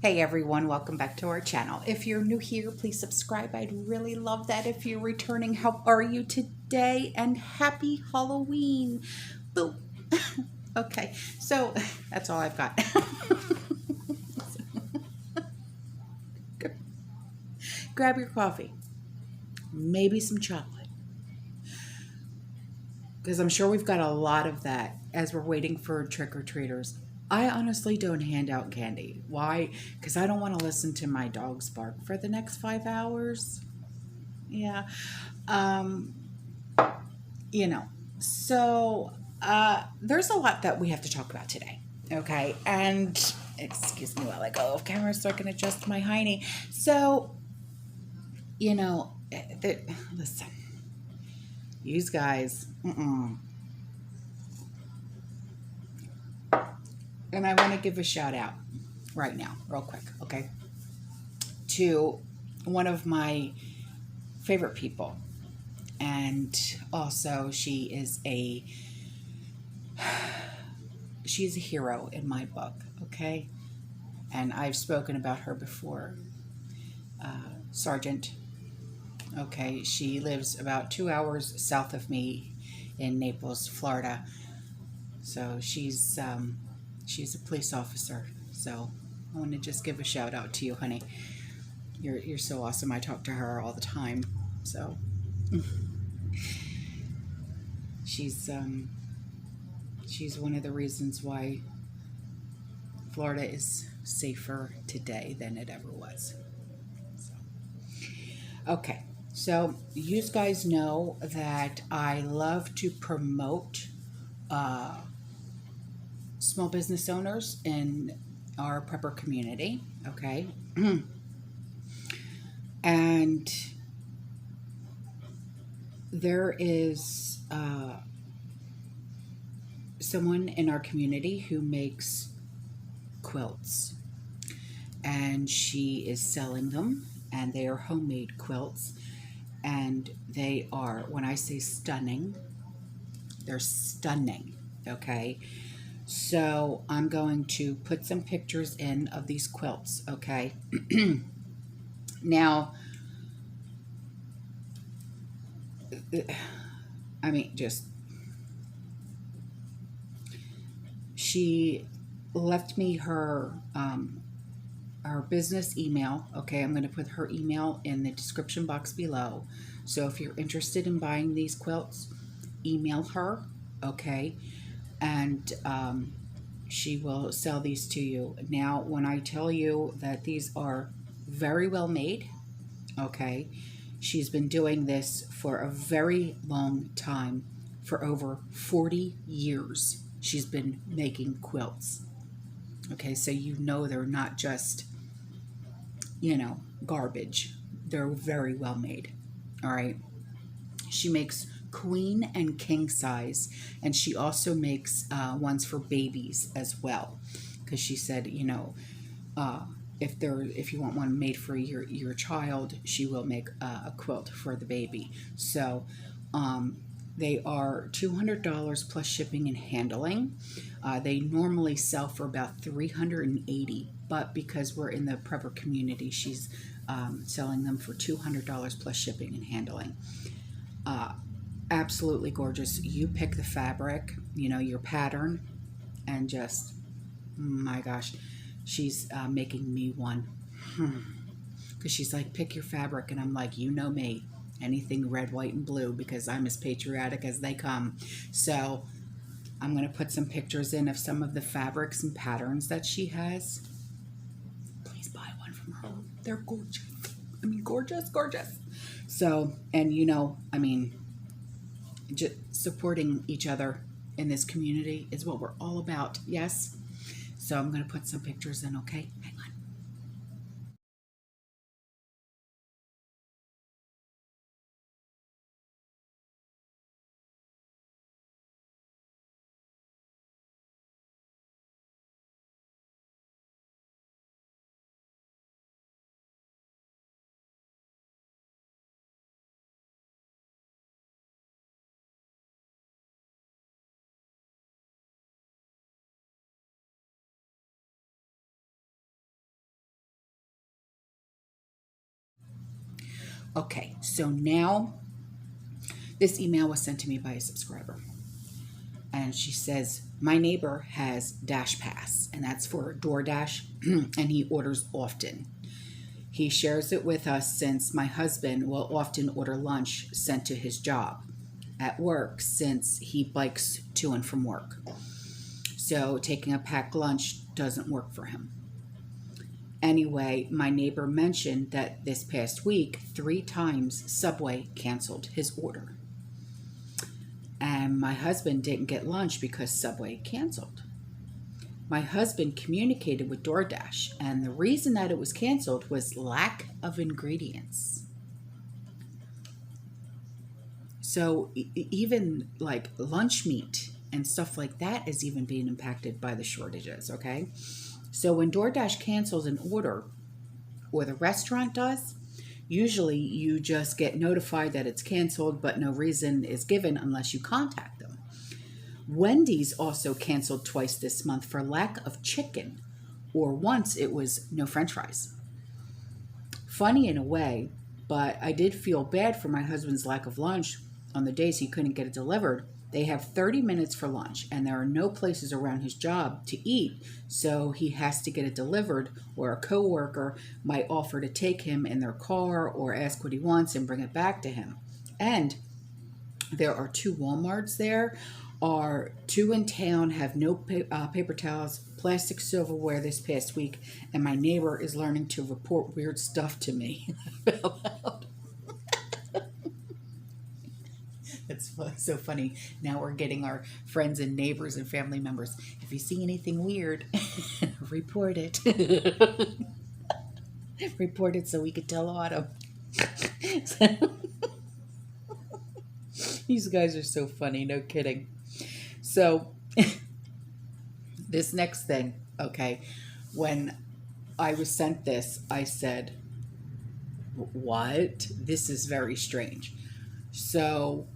Hey everyone, welcome back to our channel. If you're new here, please subscribe. I'd really love that. If you're returning, how are you today? And happy Halloween. Boo. Okay, so that's all I've got. Grab your coffee, maybe some chocolate, because I'm sure we've got a lot of that as we're waiting for trick-or-treaters. I honestly don't hand out candy. Why? Because I don't want to listen to my dogs bark for the next 5 hours. Yeah. Um, you know, so there's a lot that we have to talk about today. Okay. And excuse me while I go off camera so I can adjust my hiney. So, listen, you guys, and I want to give a shout out right now, real quick, okay, to one of my favorite people. And also, she's a hero in my book, okay? And I've spoken about her before. Sergeant, okay? She lives about 2 hours south of me in Naples, Florida. So she's a police officer. So I want to just give a shout out to you, honey. You're so awesome. I talk to her all the time. So she's one of the reasons why Florida is safer today than it ever was. So, okay, so you guys know that I love to promote small business owners in our prepper community, okay? And there is someone in our community who makes quilts, and she is selling them, and they are homemade quilts, and they are, when I say stunning, they're stunning, okay? So I'm going to put some pictures in of these quilts, okay? Now, I mean, just, she left me her business email, okay? I'm going to put her email in the description box below. So if you're interested in buying these quilts, email her, okay? And she will sell these to you. Now, when I tell you that these are very well made, okay, she's been doing this for a very long time. For over 40 years, she's been making quilts. Okay, so they're not just, garbage. They're very well made. All right. She makes queen and king size, and she also makes ones for babies as well, because she said, if you want one made for your child, she will make a quilt for the baby. So they are $200 plus shipping and handling. They normally sell for about $380, but because we're in the prepper community, she's selling them for $200 plus shipping and handling. Absolutely gorgeous. You pick the fabric, your pattern, and just, my gosh, she's making me one. Because she's like, pick your fabric, and I'm like, me, anything red, white, and blue, because I'm as patriotic as they come. So I'm going to put some pictures in of some of the fabrics and patterns that she has. Please buy one from her. They're gorgeous. I mean, gorgeous, gorgeous. So, and just supporting each other in this community is what we're all about. Yes. So I'm going to put some pictures in. Okay. Hang on. Okay, so now this email was sent to me by a subscriber. And she says, my neighbor has Dash Pass, and that's for DoorDash, and he orders often. He shares it with us since my husband will often order lunch sent to his job at work since he bikes to and from work. So taking a packed lunch doesn't work for him. Anyway, my neighbor mentioned that this past week, 3 times Subway canceled his order. And my husband didn't get lunch because Subway canceled. My husband communicated with DoorDash, and the reason that it was canceled was lack of ingredients. So even like lunch meat and stuff like that is even being impacted by the shortages, okay? So when DoorDash cancels an order, or the restaurant does, usually you just get notified that it's canceled, but no reason is given unless you contact them. Wendy's also canceled twice this month for lack of chicken, or once it was no French fries. Funny in a way, but I did feel bad for my husband's lack of lunch on the days he couldn't get it delivered. They have 30 minutes for lunch, and there are no places around his job to eat, so he has to get it delivered, or a coworker might offer to take him in their car or ask what he wants and bring it back to him. And there are 2 Walmarts there. Our 2 in town have no paper towels, plastic silverware this past week, and my neighbor is learning to report weird stuff to me. It's so funny. Now we're getting our friends and neighbors and family members. If you see anything weird, report it. Report it so we can tell Autumn. These guys are so funny, no kidding. So, this next thing, okay, when I was sent this, I said, what? This is very strange. So,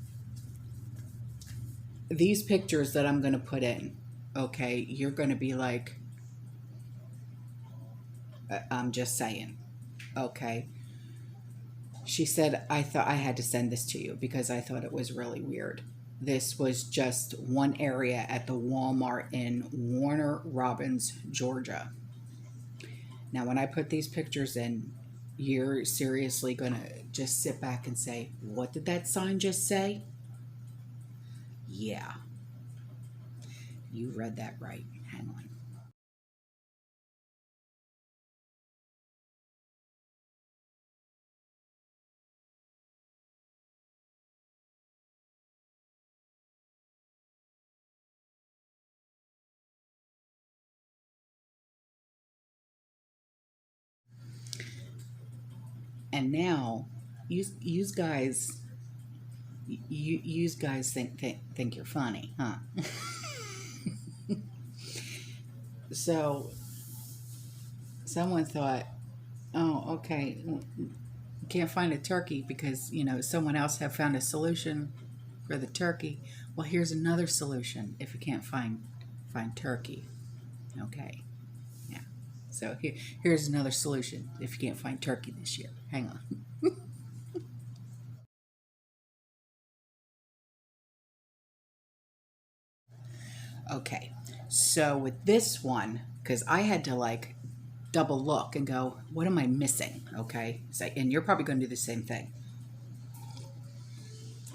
these pictures that I'm going to put in, okay, you're going to be like, I'm just saying, okay. She said, I thought I had to send this to you because I thought it was really weird. This was just one area at the Walmart in Warner Robins, Georgia. Now, when I put these pictures in, you're seriously going to just sit back and say, what did that sign just say? Yeah, you read that right. Hang on. And now, you guys, you guys think you're funny, huh? So someone thought, oh, okay, can't find a turkey because someone else have found a solution for the turkey. Well, here's another solution if you can't find turkey. Okay, yeah. So here's another solution if you can't find turkey this year. Hang on. Okay, so with this one, because I had to like double look and go, what am I missing? Okay, so, and you're probably going to do the same thing.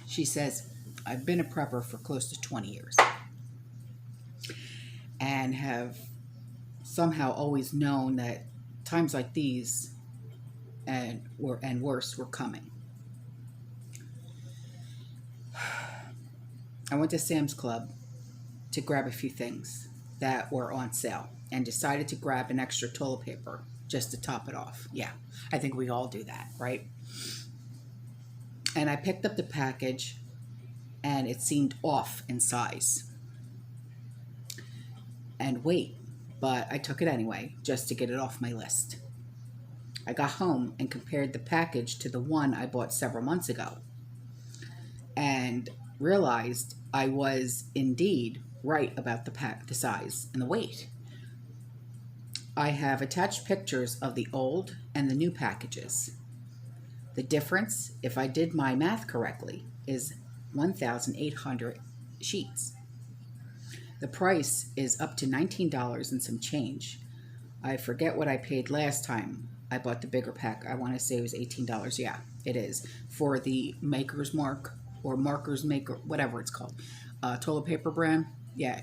She says, I've been a prepper for close to 20 years and have somehow always known that times like these and worse were coming. I went to Sam's Club to grab a few things that were on sale and decided to grab an extra toilet paper just to top it off. Yeah, I think we all do that, right? And I picked up the package and it seemed off in size and weight, but I took it anyway just to get it off my list. I got home and compared the package to the one I bought several months ago and realized I was indeed right about the size and the weight. I have attached pictures of the old and the new packages. The difference, if I did my math correctly, is 1,800 sheets. The price is up to $19 and some change. I forget what I paid last time I bought the bigger pack. I want to say it was $18. Yeah, it is. For the Maker's Mark or Marker's Maker, whatever it's called, toilet paper brand. Yeah,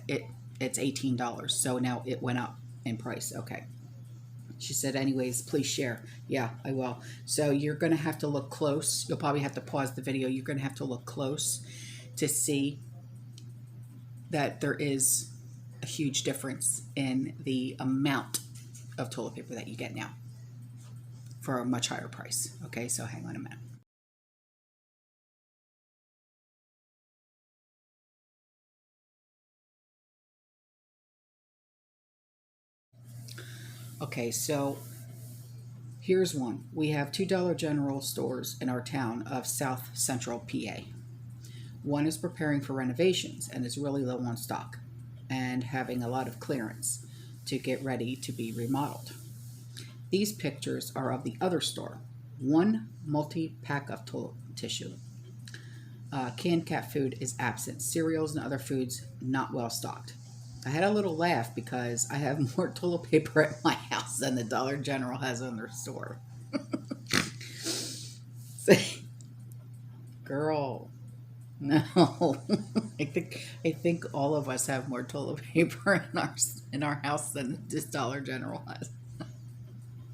it's $18. So now it went up in price. Okay. She said, anyways, please share. Yeah, I will. So you're going to have to look close. You'll probably have to pause the video. You're going to have to look close to see that there is a huge difference in the amount of toilet paper that you get now for a much higher price. Okay, so hang on a minute. Okay, so here's one. We have two Dollar General stores in our town of South Central PA. One is preparing for renovations and is really low on stock and having a lot of clearance to get ready to be remodeled. These pictures are of the other store. One multi-pack of toilet tissue. Canned cat food is absent. Cereals and other foods not well stocked. I had a little laugh because I have more toilet paper at my house than the Dollar General has in their store. Girl, no. I think all of us have more toilet paper in our house than this Dollar General has.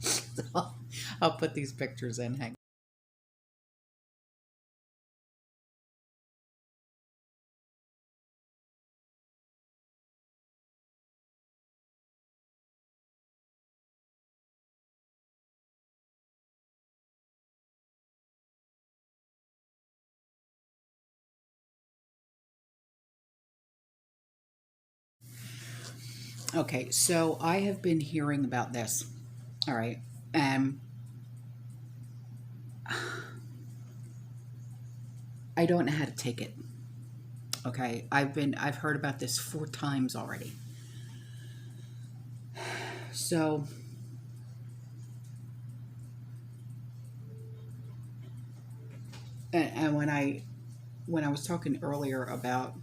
So I'll put these pictures in. Hang. Okay, so I have been hearing about this. All right, and I don't know how to take it. Okay, I've heard about this 4 times already. So and when I was talking earlier about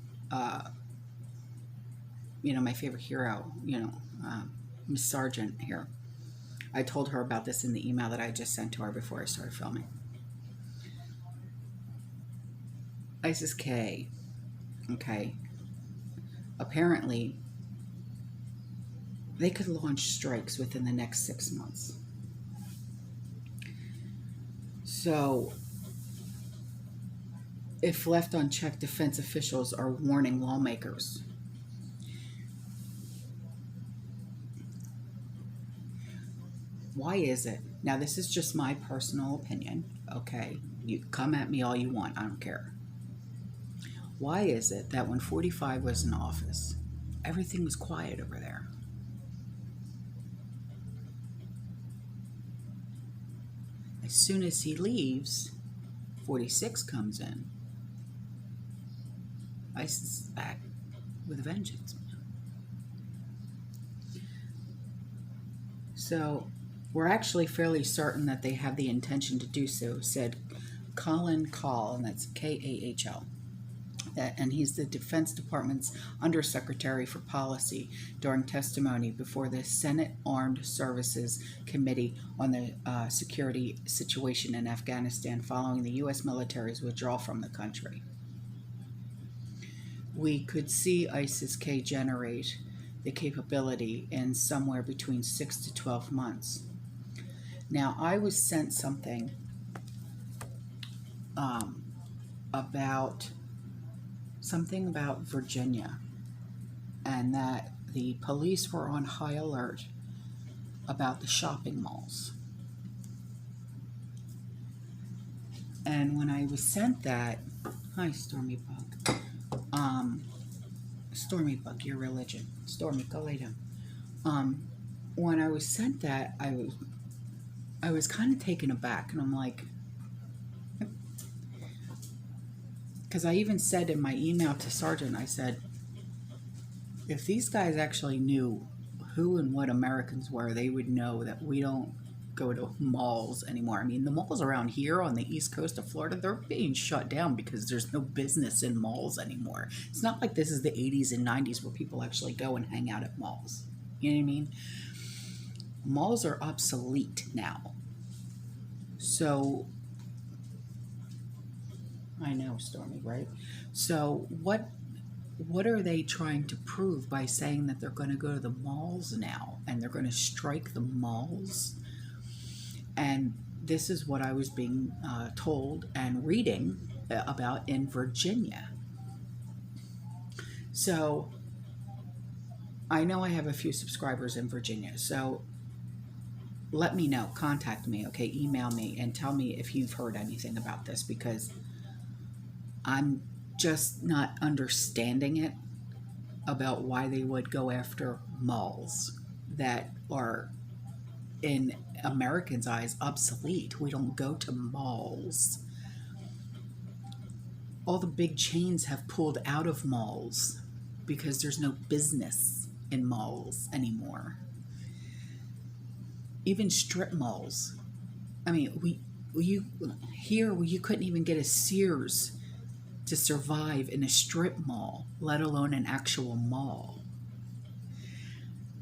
my favorite hero, Miss Sargent here, I told her about this in the email that I just sent to her before I started filming. Isis K. Okay. Apparently, they could launch strikes within the next 6 months. So, if left unchecked, defense officials are warning lawmakers. Why is it? Now, this is just my personal opinion, okay? You come at me all you want, I don't care. Why is it that when 45 was in office, everything was quiet over there? As soon as he leaves, 46 comes in. ISIS is back with a vengeance. So, we're actually fairly certain that they have the intention to do so, said Colin Kahl, and that's Kahl. And he's the Defense Department's Undersecretary for Policy during testimony before the Senate Armed Services Committee on the security situation in Afghanistan following the U.S. military's withdrawal from the country. We could see ISIS-K generate the capability in somewhere between 6 to 12 months. Now, I was sent something about Virginia, and that the police were on high alert about the shopping malls. And when I was sent that, hi Stormy Bug, Stormy Bug, your religion, Stormy, go lay down. When I was sent that, I was kind of taken aback, and I'm like, because I even said in my email to Sargent, I said, if these guys actually knew who and what Americans were, they would know that we don't go to malls anymore. I mean, the malls around here on the east coast of Florida, they're being shut down because there's no business in malls anymore. It's not like this is the 80s and 90s where people actually go and hang out at malls. You know what I mean? Malls are obsolete now. So, I know, Stormy, right? So, what are they trying to prove by saying that they're going to go to the malls now and they're going to strike the malls? And this is what I was being told and reading about in Virginia. So I know I have a few subscribers in Virginia. So let me know, contact me, okay? Email me and tell me if you've heard anything about this, because I'm just not understanding it about why they would go after malls that are, in Americans' eyes, obsolete. We don't go to malls. All the big chains have pulled out of malls because there's no business in malls anymore. Even strip malls. I mean, you couldn't even get a Sears to survive in a strip mall, let alone an actual mall.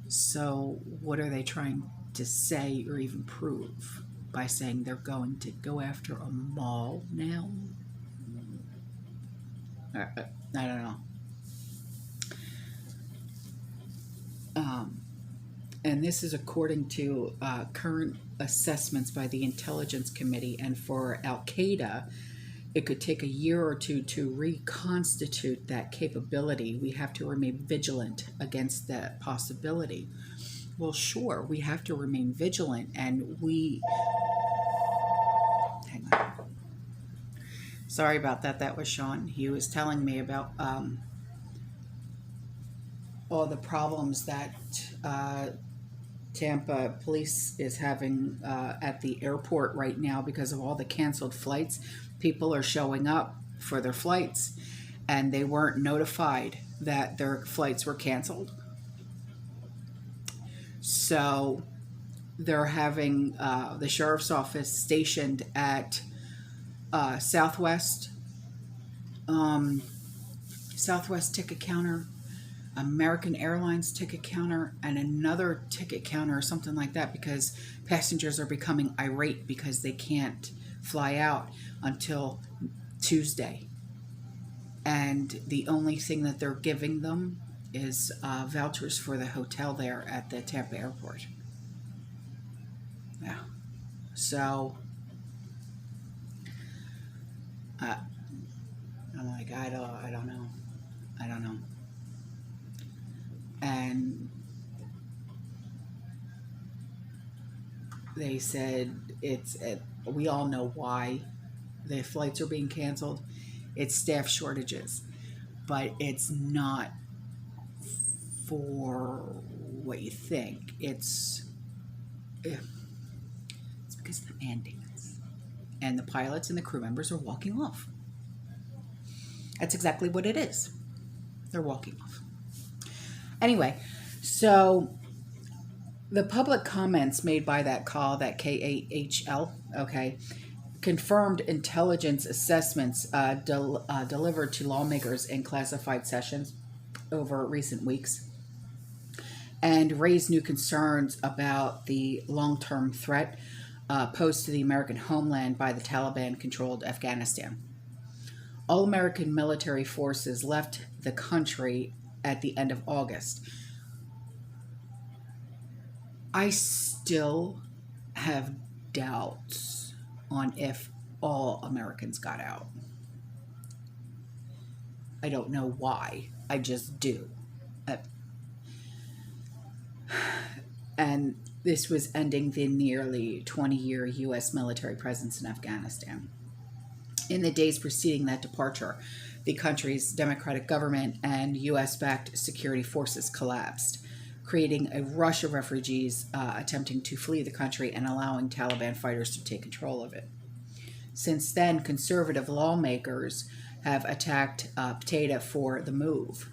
So what are they trying to say or even prove by saying they're going to go after a mall now? I don't know. And this is according to current assessments by the Intelligence Committee. And for Al-Qaeda, it could take a year or two to reconstitute that capability. We have to remain vigilant against that possibility. Well, sure, we have to remain vigilant, and hang on. Sorry about that. That was Sean. He was telling me about all the problems that Tampa police is having at the airport right now because of all the canceled flights. People are showing up for their flights, and they weren't notified that their flights were canceled. So they're having the sheriff's office stationed at Southwest ticket counter, American Airlines ticket counter, and another ticket counter or something like that, because passengers are becoming irate because they can't fly out until Tuesday. And the only thing that they're giving them is vouchers for the hotel there at the Tampa airport. Yeah. So I'm like, I don't know. And they said we all know why the flights are being canceled. It's staff shortages, but it's not for what you think. It's because of the mandates, and the pilots and the crew members are walking off. That's exactly what it is. They're walking off. Anyway, so the public comments made by that call, that KAHL, okay, confirmed intelligence assessments delivered to lawmakers in classified sessions over recent weeks, and raised new concerns about the long-term threat posed to the American homeland by the Taliban-controlled Afghanistan. All American military forces left the country at the end of August. I still have doubts on if all Americans got out. I don't know why. I just do. And this was ending the nearly 20-year U.S. military presence in Afghanistan. In the days preceding that departure, the country's democratic government and U.S.-backed security forces collapsed, creating a rush of refugees attempting to flee the country and allowing Taliban fighters to take control of it. Since then, conservative lawmakers have attacked Potato for the move,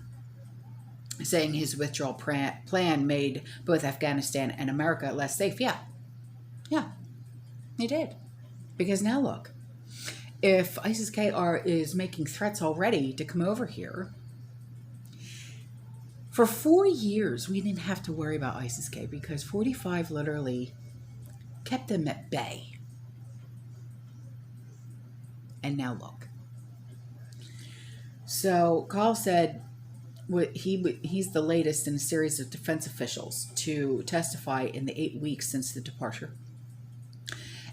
saying his withdrawal plan made both Afghanistan and America less safe. Yeah, Yeah, they did. Because now look, if ISIS-K is making threats already to come over here, for 4 years we didn't have to worry about ISIS-K because 45 literally kept them at bay. And now look. So Carl said he's the latest in a series of defense officials to testify in the 8 weeks since the departure,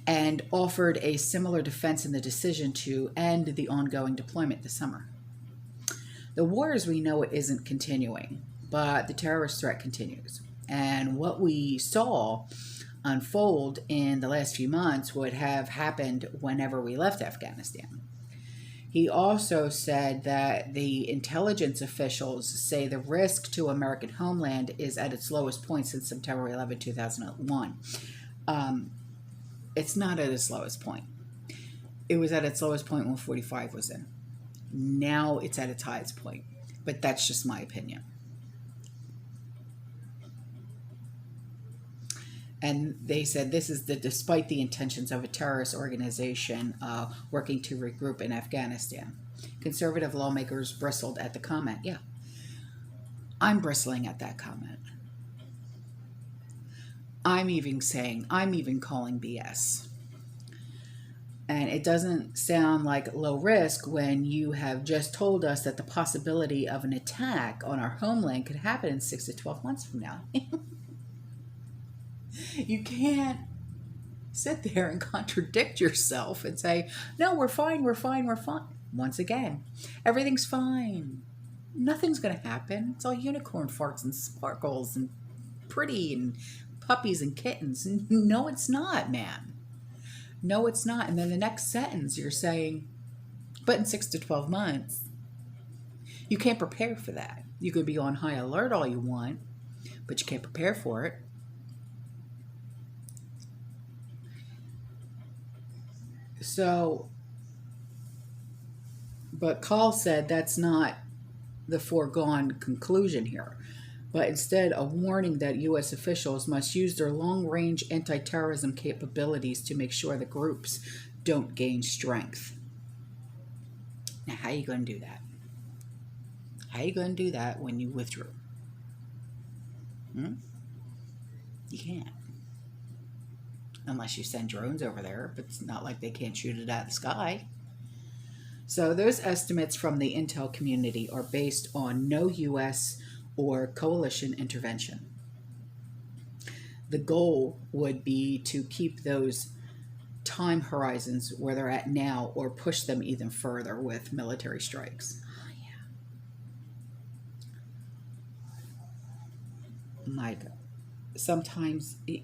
and offered a similar defense in the decision to end the ongoing deployment this summer. The war, as we know it, isn't continuing, but the terrorist threat continues. And what we saw unfold in the last few months would have happened whenever we left Afghanistan. He also said that the intelligence officials say the risk to American homeland is at its lowest point since September 11, 2001. It's not at its lowest point. It was at its lowest point when 45 was in. Now it's at its highest point. But that's just my opinion. And they said this is despite the intentions of a terrorist organization working to regroup in Afghanistan. Conservative lawmakers bristled at the comment. Yeah, I'm bristling at that comment. I'm even calling BS. And it doesn't sound like low risk when you have just told us that the possibility of an attack on our homeland could happen in 6 to 12 months from now. You can't sit there and contradict yourself and say, no, we're fine, we're fine, we're fine. Once again, everything's fine. Nothing's going to happen. It's all unicorn farts and sparkles and pretty and puppies and kittens. No, it's not, man. No, it's not. And then the next sentence you're saying, but in 6 to 12 months, you can't prepare for that. You could be on high alert all you want, but you can't prepare for it. So, but Call said that's not the foregone conclusion here, but instead a warning that U.S. officials must use their long-range anti-terrorism capabilities to make sure the groups don't gain strength. Now, how are you going to do that? How are you going to do that when you withdrew? You can't. Unless you send drones over there, but it's not like they can't shoot it out of the sky. So those estimates from the intel community are based on no U.S. or coalition intervention. The goal would be to keep those time horizons where they're at now or push them even further with military strikes. Oh, yeah. My God. Sometimes you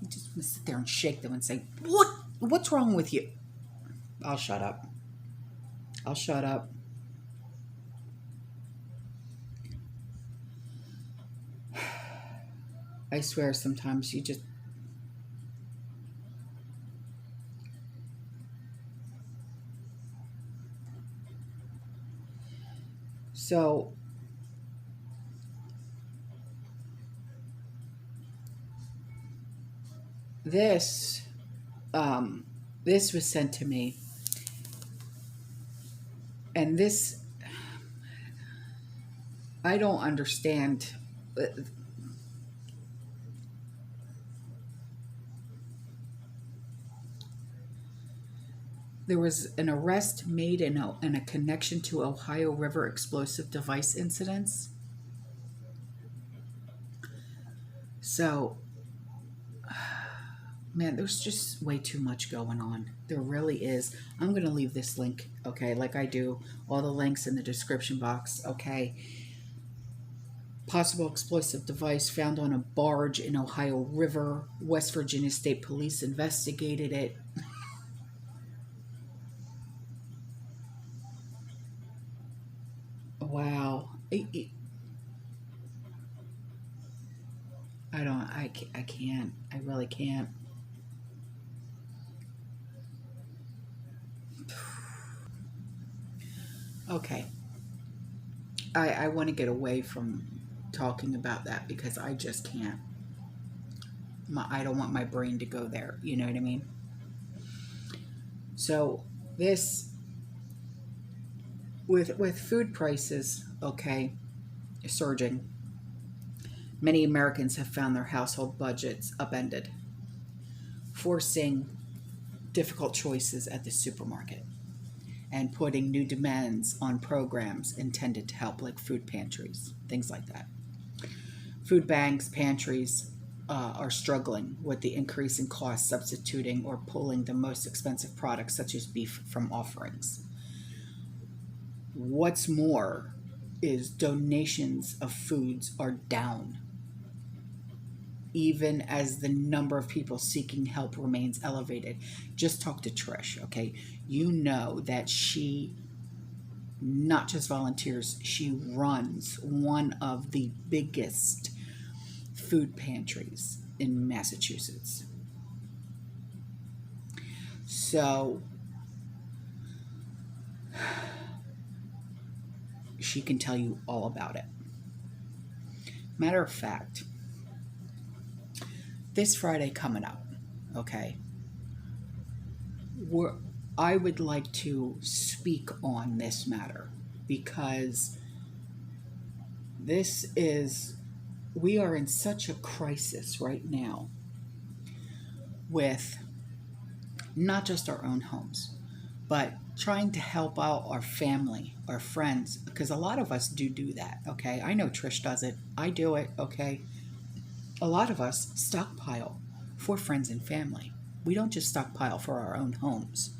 just want to sit there and shake them and say, what's wrong with you? I'll shut up. I'll shut up. I swear sometimes you just... So, this was sent to me, and this, I don't understand. There was an arrest made in a connection to Ohio River explosive device incidents. So, man, there's just way too much going on. There really is. I'm going to leave this link, okay, like I do all the links in the description box, okay. Possible explosive device found on a barge in Ohio River. West Virginia State Police investigated it. Wow. I can't. I really can't. Okay. I want to get away from talking about that because I just can't. I don't want my brain to go there. You know what I mean? So this, with food prices, okay, surging, many Americans have found their household budgets upended, forcing difficult choices at the supermarket and putting new demands on programs intended to help, like food pantries, things like that. Food banks, pantries are struggling with the increase in cost, substituting or pulling the most expensive products, such as beef, from offerings. What's more is donations of foods are down, even as the number of people seeking help remains elevated. Just talk to Trish, okay? You know that she not just volunteers, she runs one of the biggest food pantries in Massachusetts. So she can tell you all about it. Matter of fact, this Friday coming up, okay, I would like to speak on this matter, because we are in such a crisis right now with not just our own homes, but trying to help out our family, our friends, because a lot of us do that, okay? I know Trish does it. I do it, okay? A lot of us stockpile for friends and family. We don't just stockpile for our own homes,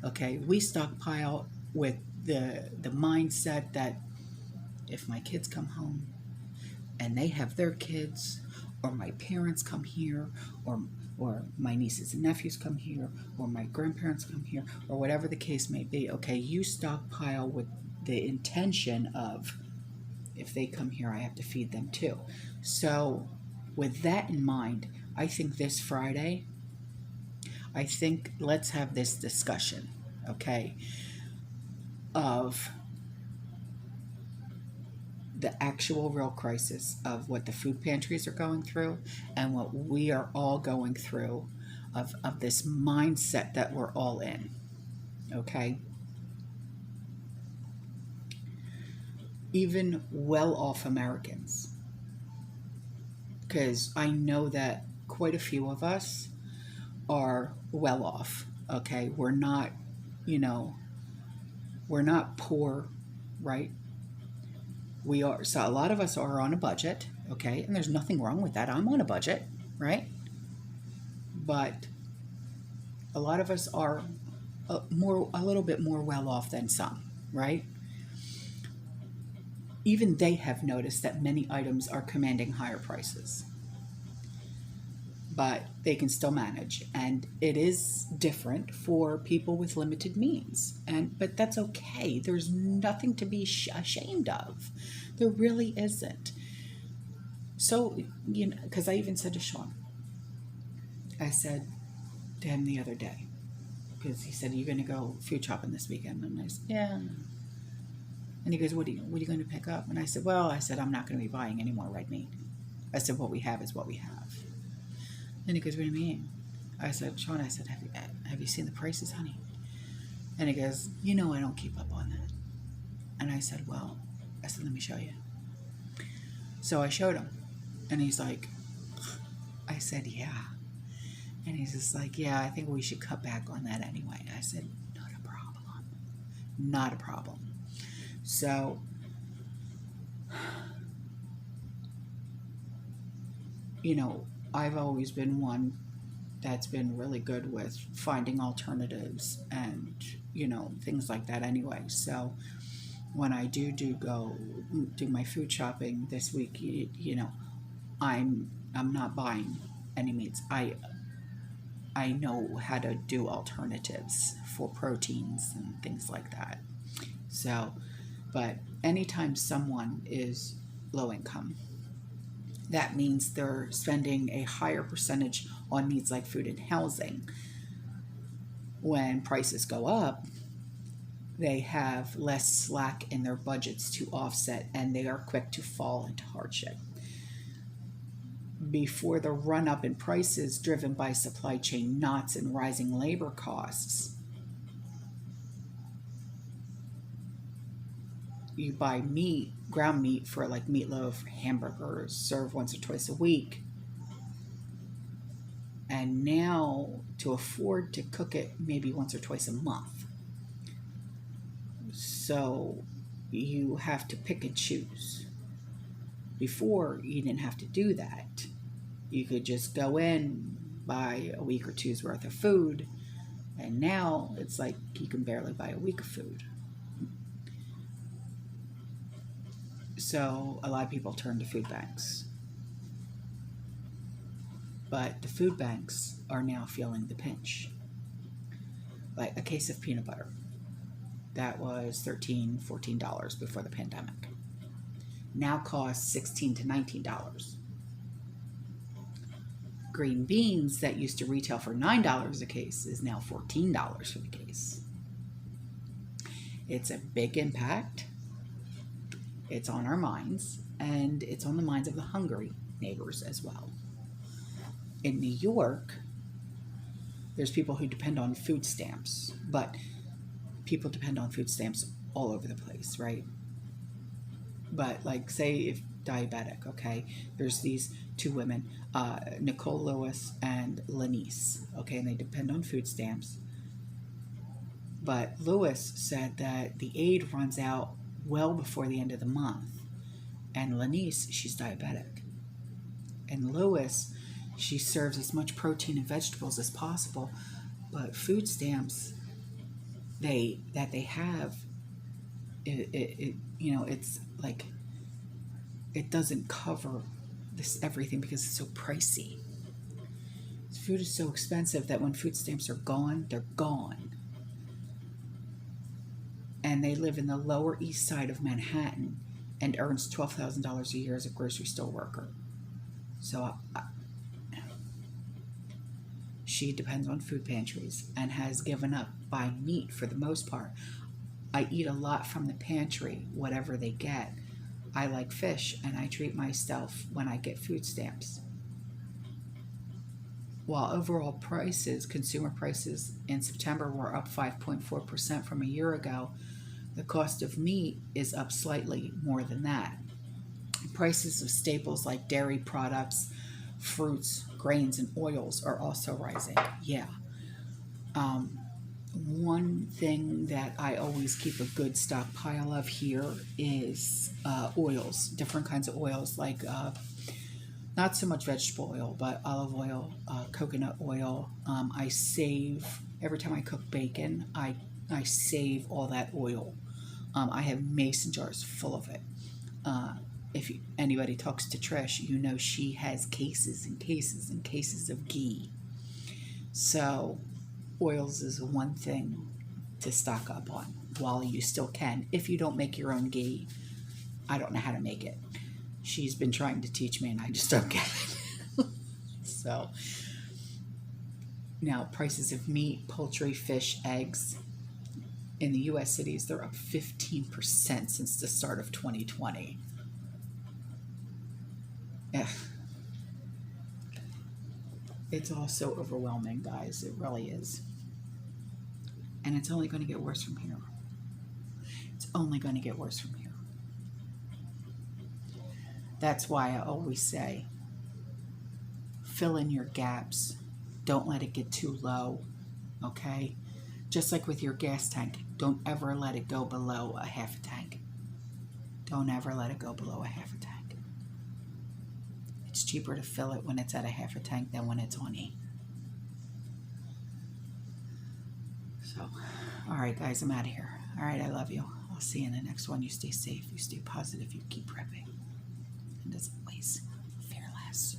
okay? We stockpile with the mindset that if my kids come home and they have their kids, or my parents come here, or my nieces and nephews come here, or my grandparents come here, or whatever the case may be, okay, you stockpile with the intention of, if they come here, I have to feed them too. So with that in mind, I think this Friday, let's have this discussion, okay, of the actual real crisis of what the food pantries are going through and what we are all going through of this mindset that we're all in, okay? Even well-off Americans, because I know that quite a few of us are well off, okay? We're not, we're not poor, right? So a lot of us are on a budget, okay? And there's nothing wrong with that. I'm on a budget, right? But a lot of us are a little bit more well off than some, right? Even they have noticed that many items are commanding higher prices, but they can still manage. And it is different for people with limited means. But that's okay. There's nothing to be ashamed of. There really isn't. So, because I even said to Sean, I said to him the other day, because he said, "Are you going to go food shopping this weekend?" And I said, "Yeah." And he goes, what are you going to pick up? And I said, I'm not going to be buying any more red meat. I said, what we have is what we have. And he goes, what do you mean? I said, Sean, have you seen the prices, honey? And he goes, I don't keep up on that. And I said, let me show you. So I showed him. And he's like, I said, yeah. And he's just like, yeah, I think we should cut back on that anyway. I said, not a problem. Not a problem. So, I've always been one that's been really good with finding alternatives and, things like that anyway. So when I do go do my food shopping this week, I'm not buying any meats. I know how to do alternatives for proteins and things like that. So, but anytime someone is low income, that means they're spending a higher percentage on needs like food and housing. When prices go up, they have less slack in their budgets to offset, and they are quick to fall into hardship. before the run-up in prices driven by supply chain knots and rising labor costs. You buy meat, ground meat, for like meatloaf, hamburgers, served once or twice a week. And now to afford to cook it maybe once or twice a month. So you have to pick and choose. Before, you didn't have to do that. You could just go in, buy a week or two's worth of food, and now it's like you can barely buy a week of food. So a lot of people turn to food banks. But the food banks are now feeling the pinch. Like a case of peanut butter. That was $13, $14 before the pandemic. Now costs $16 to $19. Green beans that used to retail for $9 a case is now $14 for the case. It's a big impact. It's on our minds, and it's on the minds of the hungry neighbors as well. In New York, there's people who depend on food stamps, but people depend on food stamps all over the place, right? But like, say if diabetic, okay, there's these two women, Nicole Lewis and Lanice, okay, and they depend on food stamps. But Lewis said that the aid runs out well before the end of the month. And Lanice, she's diabetic. And Lewis, she serves as much protein and vegetables as possible, but food stamps that they have, it's like it doesn't cover this everything because it's so pricey. Food is so expensive that when food stamps are gone, they're gone. And they live in the Lower East Side of Manhattan and earns $12,000 a year as a grocery store worker. So she depends on food pantries and has given up buying meat for the most part. I eat a lot from the pantry, whatever they get. I like fish, and I treat myself when I get food stamps. While overall prices, consumer prices in September were up 5.4% from a year ago, the cost of meat is up slightly more than that. Prices of staples like dairy products, fruits, grains, and oils are also rising. Yeah. One thing that I always keep a good stockpile of here is oils, different kinds of oils, like not so much vegetable oil, but olive oil, coconut oil. I save, every time I cook bacon, I save all that oil. I have mason jars full of it. If anybody talks to Trish, you know she has cases and cases and cases of ghee. So oils is one thing to stock up on while you still can. If you don't make your own ghee, I don't know how to make it. She's been trying to teach me and I just don't get it. So now prices of meat, poultry, fish, eggs in the U.S. cities, they're up 15% since the start of 2020. Yeah. It's all so overwhelming, guys. It really is. And it's only going to get worse from here. It's only going to get worse from here. That's why I always say, fill in your gaps. Don't let it get too low, okay? Just like with your gas tank, don't ever let it go below a half a tank. Don't ever let it go below a half a tank. It's cheaper to fill it when it's at a half a tank than when it's on E. So, all right, guys, I'm out of here. All right, I love you. I'll see you in the next one. You stay safe. You stay positive. You keep prepping. And as always, fear less.